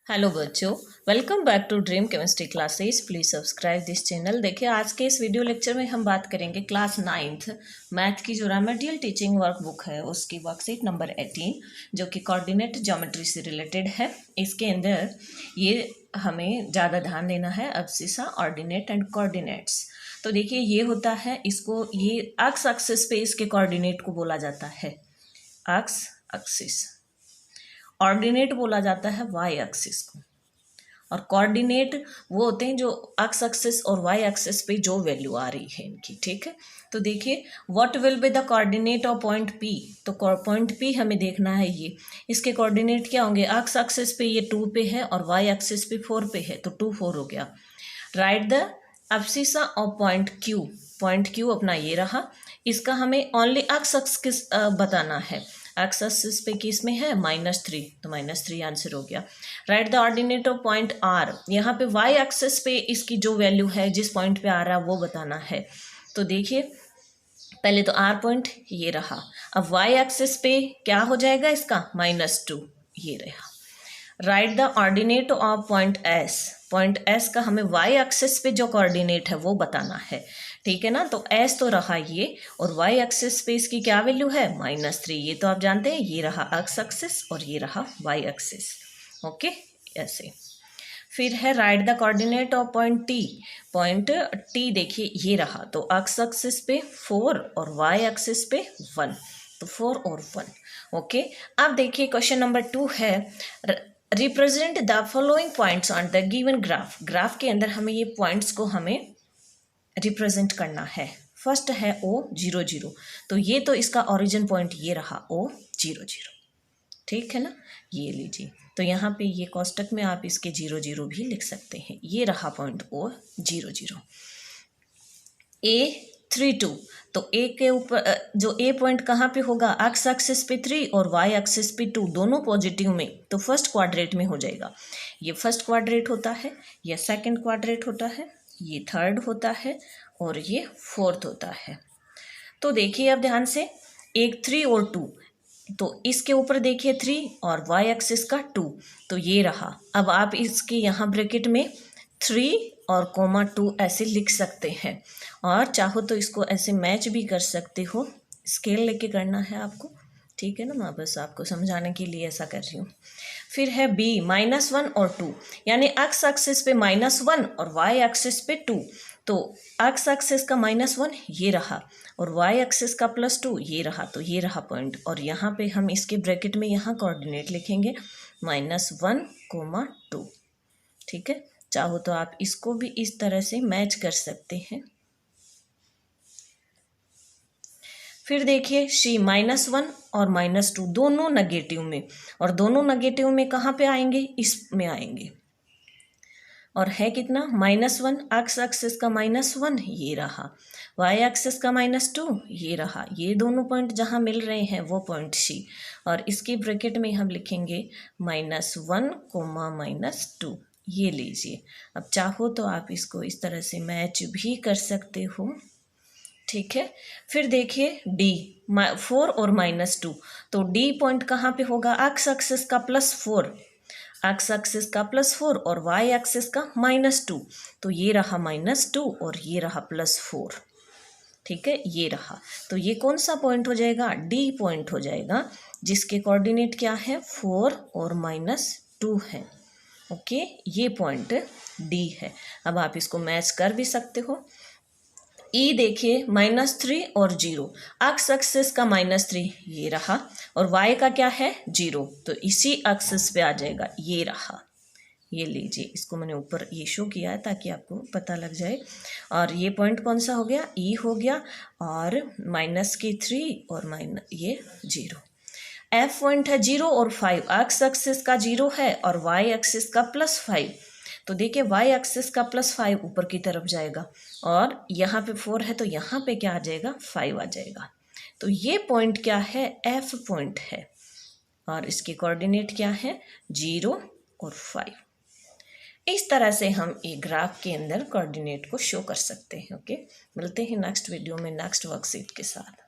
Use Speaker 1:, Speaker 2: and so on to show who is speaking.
Speaker 1: Hello बच्चों, welcome back to dream chemistry classes. Please subscribe this channel. देखिए, आज के इस वीडियो लेक्चर में हम बात करेंगे क्लास 9th मैथ की जो रेमेडियल टीचिंग वर्क बुक है उसकी वर्कशीट नंबर 18 जो कि कोऑर्डिनेट ज्योमेट्री से रिलेटेड है। इसके अंदर ये हमें ज़्यादा ध्यान देना है अब्सिसा, ऑर्डिनेट एंड कोऑर्डिनेट्स। तो देखिए, ये होता है, इसको ये एक्स एक्सिस पे इसके कोऑर्डिनेट को बोला जाता है एक्स एक्सिस, ऑर्डिनेट बोला जाता है वाई एक्सिस को, और कोऑर्डिनेट वो होते हैं जो एक्स एक्सिस और वाई एक्सिस पे जो वैल्यू आ रही है इनकी। ठीक है, तो देखिए what will be the coordinate of point P. तो पॉइंट पी हमें देखना है, ये इसके कोऑर्डिनेट क्या होंगे। एक्स एक्सिस पे ये 2 पे है और वाई एक्सिस पे 4 पे है, तो 2 4 हो गया। Write the abscissa of point Q. Point Q अपना ये रहा, इसका हमें ओनली एक्स एक्सिस बताना है। एक्स एक्सिस पे किस में है -3, तो -3 आंसर हो गया। Write the ordinate of point R. यहाँ पे वाई एक्सिस पे इसकी जो वैल्यू है जिस पॉइंट पे आ रहा है वो बताना है। तो देखिए पहले तो आर पॉइंट ये रहा, अब वाई एक्सिस पे क्या हो जाएगा इसका -2 ये रहा। Right the ordinate of point S. Point S का हमें वाई एक्सिस पे जो कोऑर्डिनेट है वो बताना है। ठीक है ना, तो एस तो रहा ये, और वाई एक्सिस पे इसकी क्या वैल्यू है -3। ये तो आप जानते हैं, ये रहा एक्स एक्सिस और ये रहा वाई एक्सिस। ओके, ऐसे। फिर है right the coordinate of point T. Point T देखिए ये रहा, तो एक्स एक्सिस पे 4 और वाई एक्सिस पे 1, तो 4 और 1। ओके, अब देखिए क्वेश्चन नंबर 2 है, represent the following points on the given graph. Graph के अंदर हमें ये पॉइंट्स को हमें रिप्रेजेंट करना है। फर्स्ट है O00, तो ये तो इसका ओरिजिन पॉइंट ये रहा O00। ठीक है ना, ये लीजिए, तो यहाँ पे ये कोष्टक में आप इसके 00 भी लिख सकते हैं। ये रहा पॉइंट O00। A32, तो ए के ऊपर जो ए पॉइंट कहाँ पे होगा, एक्स एक्सिस पे 3 और वाई एक्सिस पे 2, दोनों पॉजिटिव में, तो फर्स्ट क्वाड्रेट में हो जाएगा। ये फर्स्ट क्वाड्रेट होता है, ये सेकंड क्वाड्रेट होता है, ये थर्ड होता है और ये फोर्थ होता है। तो देखिए अब ध्यान से, एक 3 और 2, तो इसके ऊपर देखिए 3 और वाई एक्सिस का 2, तो ये रहा। अब आप इसके यहाँ ब्रैकेट में 3 और -2 ऐसे लिख सकते हैं, और चाहो तो इसको ऐसे मैच भी कर सकते हो। स्केल लेके करना है आपको, ठीक है ना, मैं बस आपको समझाने के लिए ऐसा कर रही हूँ। फिर है B -1 और 2, यानी एक्स एक्सिस पे -1 और वाई एक्सिस पे 2, तो एक्स एक्सिस का -1 ये रहा और वाई एक्सिस का +2 ये रहा, तो ये रहा पॉइंट। और यहाँ पे हम इसके ब्रैकेट में यहाँ कोऑर्डिनेट लिखेंगे -1, 2। ठीक है, चाहो तो आप इसको भी इस तरह से मैच कर सकते हैं। फिर देखिए C -1 और -2 दोनों नेगेटिव में, और दोनों नेगेटिव में कहाँ पे आएंगे, इसमें आएंगे। और है कितना -1, एक्स एक्सिस का -1 ये रहा, वाई एक्सिस का -2 ये रहा। ये दोनों पॉइंट जहाँ मिल रहे हैं वो पॉइंट C, और इसकी ब्रैकेट में हम लिखेंगे -1, -2 ये लीजिए। अब चाहो तो आप इसको इस तरह से मैच भी कर सकते हो। ठीक है, फिर देखिए D 4 और -2, तो D पॉइंट कहाँ पे होगा, एक्स एक्सिस का +4, एक्स एक्सिस का +4 और वाई एक्सिस का -2, तो ये रहा -2 और ये रहा +4। ठीक है, ये रहा, तो ये कौन सा पॉइंट हो जाएगा, D पॉइंट हो जाएगा, जिसके कोऑर्डिनेट क्या है 4 और -2 है। ओके, ये पॉइंट D है। अब आप इसको मैच कर भी सकते हो। E देखिए -3 और 0, एक्स एक्सिस का -3 ये रहा और y का क्या है 0, तो इसी एक्सिस पे आ जाएगा, ये रहा। ये लीजिए, इसको मैंने ऊपर ये शो किया है ताकि आपको पता लग जाए। और ये पॉइंट कौन सा हो गया, E हो गया, और -3 और ये 0। F पॉइंट है 0 और 5, एक्स एक्सिस का 0 है और y एक्सिस का +5, तो देखिए y एक्सिस का +5 ऊपर की तरफ जाएगा, और यहाँ पे 4 है तो यहाँ पे क्या आ जाएगा, 5 आ जाएगा। तो ये पॉइंट क्या है, F पॉइंट है, और इसके कोऑर्डिनेट क्या है 0 और 5। इस तरह से हम एक ग्राफ के अंदर कोऑर्डिनेट को शो कर सकते हैं। ओके, मिलते हैं नेक्स्ट वीडियो में नेक्स्ट वर्कशीट के साथ।